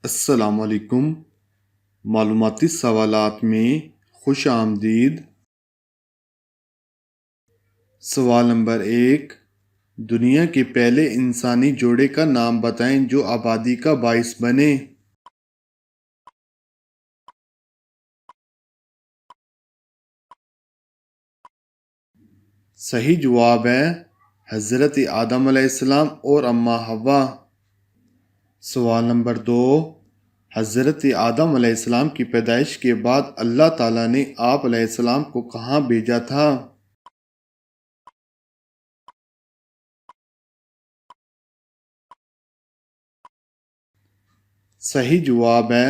السلام علیکم۔ معلوماتی سوالات میں خوش آمدید۔ سوال نمبر 1، دنیا کے پہلے انسانی جوڑے کا نام بتائیں جو آبادی کا باعث بنے۔ صحیح جواب ہے حضرت آدم علیہ السلام اور اماں حوا۔ سوال نمبر 2، حضرت آدم علیہ السلام کی پیدائش کے بعد اللہ تعالیٰ نے آپ علیہ السلام کو کہاں بھیجا تھا؟ صحیح جواب ہے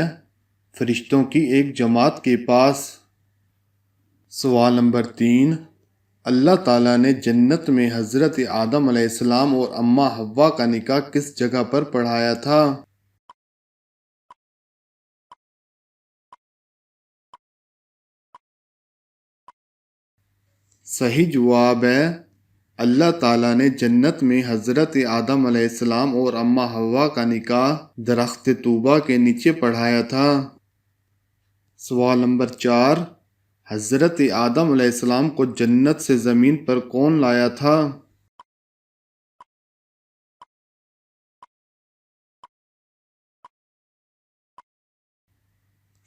فرشتوں کی ایک جماعت کے پاس۔ سوال نمبر 3، اللہ تعالیٰ نے جنت میں حضرت آدم علیہ السلام اور اماں حوا کا نکاح کس جگہ پر پڑھایا تھا؟ صحیح جواب ہے اللہ تعالیٰ نے جنت میں حضرت آدم علیہ السلام اور اماں حوا کا نکاح درخت طوبہ کے نیچے پڑھایا تھا۔ سوال نمبر 4، حضرت آدم علیہ السلام کو جنت سے زمین پر کون لایا تھا؟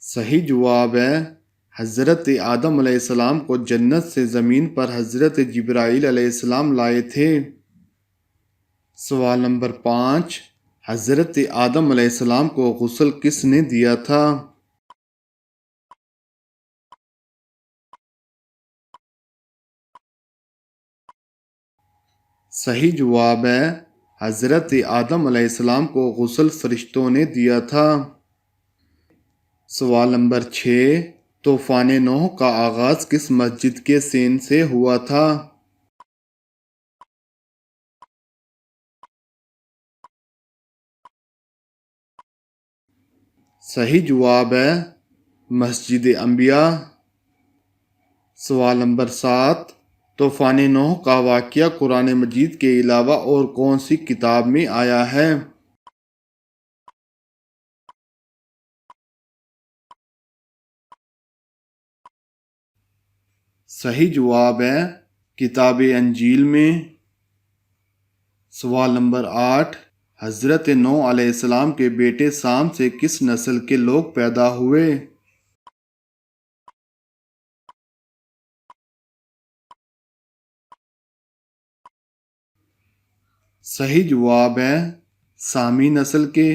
صحیح جواب ہے حضرت آدم علیہ السلام کو جنت سے زمین پر حضرت جبرائیل علیہ السلام لائے تھے۔ سوال نمبر 5، حضرت آدم علیہ السلام کو غسل کس نے دیا تھا؟ صحیح جواب ہے حضرت آدم علیہ السلام کو غسل فرشتوں نے دیا تھا۔ سوال نمبر 6، طوفان نوح کا آغاز کس مسجد کے سین سے ہوا تھا؟ صحیح جواب ہے مسجد انبیاء۔ سوال نمبر 7، طوفان نوح کا واقعہ قرآن مجید کے علاوہ اور کون سی کتاب میں آیا ہے؟ صحیح جواب ہے کتاب انجیل میں۔ سوال نمبر 8، حضرت نوح علیہ السلام کے بیٹے سام سے کس نسل کے لوگ پیدا ہوئے؟ صحیح جواب ہے سامی نسل کے۔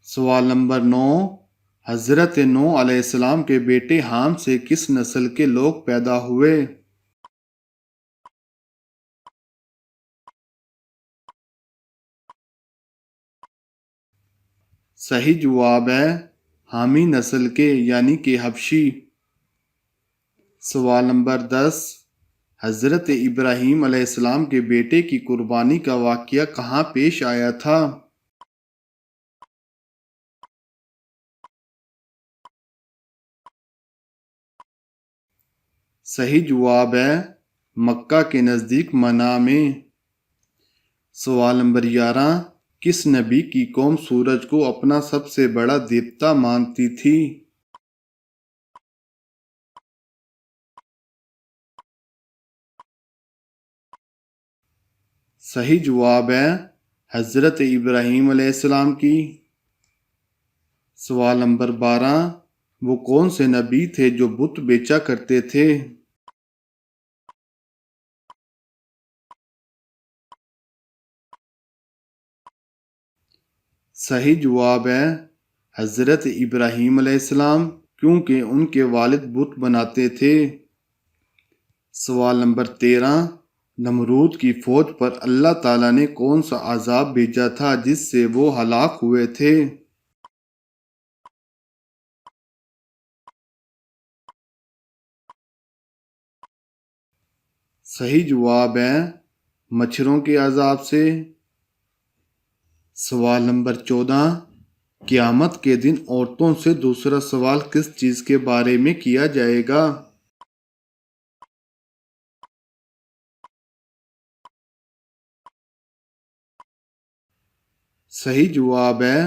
سوال نمبر 9، حضرت نوح علیہ السلام کے بیٹے حام سے کس نسل کے لوگ پیدا ہوئے؟ صحیح جواب ہے حامی نسل کے یعنی کہ حبشی۔ سوال نمبر 10، حضرت ابراہیم علیہ السلام کے بیٹے کی قربانی کا واقعہ کہاں پیش آیا تھا؟ صحیح جواب ہے مکہ کے نزدیک منا میں۔ سوال نمبر 11، کس نبی کی قوم سورج کو اپنا سب سے بڑا دیوتا مانتی تھی؟ صحیح جواب ہے حضرت ابراہیم علیہ السلام کی۔ سوال نمبر 12، وہ کون سے نبی تھے جو بت بیچا کرتے تھے؟ صحیح جواب ہے حضرت ابراہیم علیہ السلام، کیونکہ ان کے والد بت بناتے تھے۔ سوال نمبر 13، نمرود کی فوج پر اللہ تعالیٰ نے کون سا عذاب بھیجا تھا جس سے وہ ہلاک ہوئے تھے؟ صحیح جواب ہے مچھروں کے عذاب سے۔ سوال نمبر 14، قیامت کے دن عورتوں سے دوسرا سوال کس چیز کے بارے میں کیا جائے گا؟ صحیح جواب ہے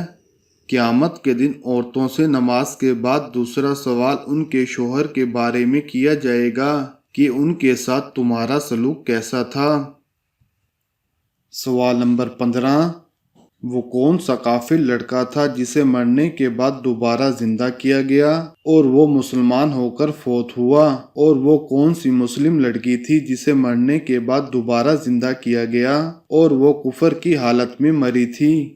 قیامت کے دن عورتوں سے نماز کے بعد دوسرا سوال ان کے شوہر کے بارے میں کیا جائے گا کہ ان کے ساتھ تمہارا سلوک کیسا تھا۔ سوال نمبر 15، وہ کون سا کافر لڑکا تھا جسے مرنے کے بعد دوبارہ زندہ کیا گیا اور وہ مسلمان ہو کر فوت ہوا، اور وہ کون سی مسلم لڑکی تھی جسے مرنے کے بعد دوبارہ زندہ کیا گیا اور وہ کفر کی حالت میں مری تھی؟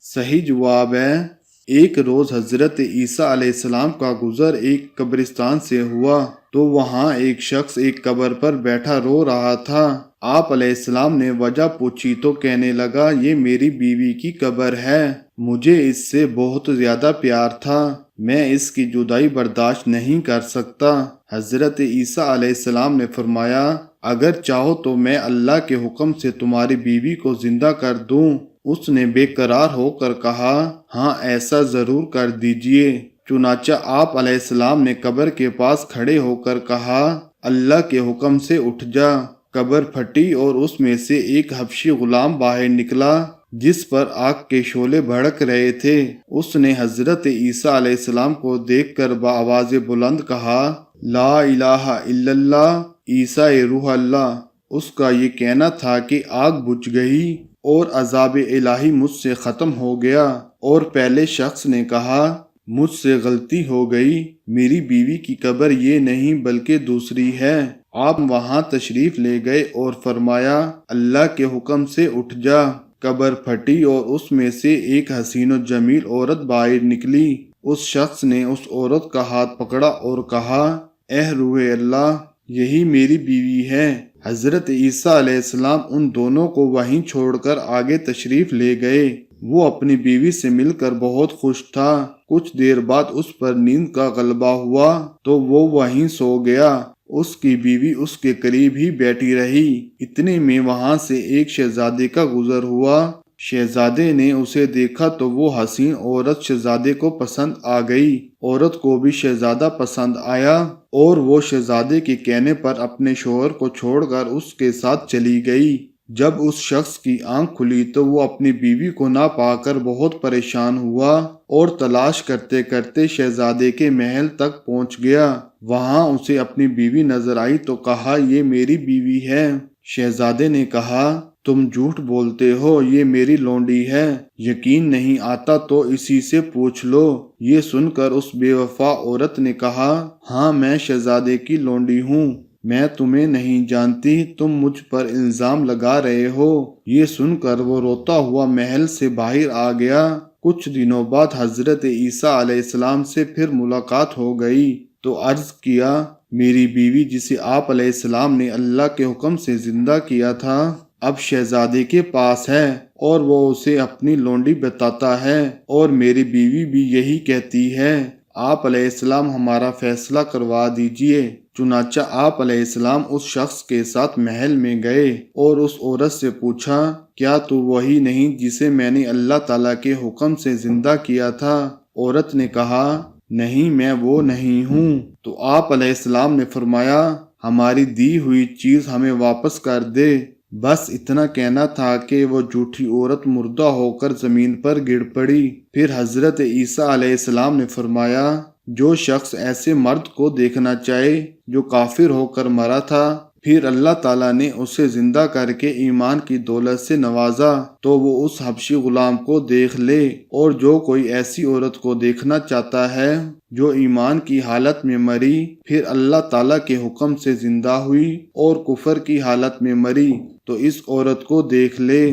صحیح جواب ہے، ایک روز حضرت عیسیٰ علیہ السلام کا گزر ایک قبرستان سے ہوا تو وہاں ایک شخص ایک قبر پر بیٹھا رو رہا تھا۔ آپ علیہ السلام نے وجہ پوچھی تو کہنے لگا، یہ میری بیوی کی قبر ہے، مجھے اس سے بہت زیادہ پیار تھا، میں اس کی جدائی برداشت نہیں کر سکتا۔ حضرت عیسیٰ علیہ السلام نے فرمایا، اگر چاہو تو میں اللہ کے حکم سے تمہاری بیوی کو زندہ کر دوں۔ اس نے بے قرار ہو کر کہا، ہاں ایسا ضرور کر دیجئے۔ چنانچہ آپ علیہ السلام نے قبر کے پاس کھڑے ہو کر کہا، اللہ کے حکم سے اٹھ جا۔ قبر پھٹی اور اس میں سے ایک حبشی غلام باہر نکلا جس پر آگ کے شعلے بھڑک رہے تھے۔ اس نے حضرت عیسیٰ علیہ السلام کو دیکھ کر بآواز بلند کہا، لا الہ الا اللہ، عیسیٰ روح اللہ۔ اس کا یہ کہنا تھا کہ آگ بجھ گئی اور عذاب الہی مجھ سے ختم ہو گیا، اور پہلے شخص نے کہا، مجھ سے غلطی ہو گئی، میری بیوی کی قبر یہ نہیں بلکہ دوسری ہے۔ آپ وہاں تشریف لے گئے اور فرمایا، اللہ کے حکم سے اٹھ جا۔ قبر پھٹی اور اس میں سے ایک حسین و جمیل عورت باہر نکلی۔ اس شخص نے اس عورت کا ہاتھ پکڑا اور کہا، اے روح اللہ، یہی میری بیوی ہے۔ حضرت عیسیٰ علیہ السلام ان دونوں کو وہیں چھوڑ کر آگے تشریف لے گئے۔ وہ اپنی بیوی سے مل کر بہت خوش تھا۔ کچھ دیر بعد اس پر نیند کا غلبہ ہوا تو وہ وہیں سو گیا۔ اس کی بیوی اس کے قریب ہی بیٹھی رہی۔ اتنے میں وہاں سے ایک شہزادے کا گزر ہوا۔ شہزادے نے اسے دیکھا تو وہ حسین عورت شہزادے کو پسند آ گئی۔ عورت کو بھی شہزادہ پسند آیا اور وہ شہزادے کے کہنے پر اپنے شوہر کو چھوڑ کر اس کے ساتھ چلی گئی۔ جب اس شخص کی آنکھ کھلی تو وہ اپنی بیوی کو نہ پا کر بہت پریشان ہوا اور تلاش کرتے کرتے شہزادے کے محل تک پہنچ گیا۔ وہاں اسے اپنی بیوی نظر آئی تو کہا، یہ میری بیوی ہے۔ شہزادے نے کہا، تم جھوٹ بولتے ہو، یہ میری لونڈی ہے، یقین نہیں آتا تو اسی سے پوچھ لو۔ یہ سن کر اس بے وفا عورت نے کہا، ہاں میں شہزادے کی لونڈی ہوں، میں تمہیں نہیں جانتی، تم مجھ پر الزام لگا رہے ہو۔ یہ سن کر وہ روتا ہوا محل سے باہر آ گیا۔ کچھ دنوں بعد حضرت عیسیٰ علیہ السلام سے پھر ملاقات ہو گئی تو عرض کیا، میری بیوی جسے آپ علیہ السلام نے اللہ کے حکم سے زندہ کیا تھا اب شہزادے کے پاس ہے اور وہ اسے اپنی لونڈی بتاتا ہے، اور میری بیوی بھی یہی کہتی ہے۔ آپ علیہ السلام ہمارا فیصلہ کروا دیجئے۔ چنانچہ آپ علیہ السلام اس شخص کے ساتھ محل میں گئے اور اس عورت سے پوچھا، کیا تو وہی نہیں جسے میں نے اللہ تعالیٰ کے حکم سے زندہ کیا تھا؟ عورت نے کہا، نہیں میں وہ نہیں ہوں۔ تو آپ علیہ السلام نے فرمایا، ہماری دی ہوئی چیز ہمیں واپس کر دے۔ بس اتنا کہنا تھا کہ وہ جھوٹی عورت مردہ ہو کر زمین پر گر پڑی۔ پھر حضرت عیسیٰ علیہ السلام نے فرمایا، جو شخص ایسے مرد کو دیکھنا چاہے جو کافر ہو کر مرا تھا، پھر اللہ تعالیٰ نے اسے زندہ کر کے ایمان کی دولت سے نوازا تو وہ اس حبشی غلام کو دیکھ لے، اور جو کوئی ایسی عورت کو دیکھنا چاہتا ہے جو ایمان کی حالت میں مری پھر اللہ تعالیٰ کے حکم سے زندہ ہوئی اور کفر کی حالت میں مری تو اس عورت کو دیکھ لے۔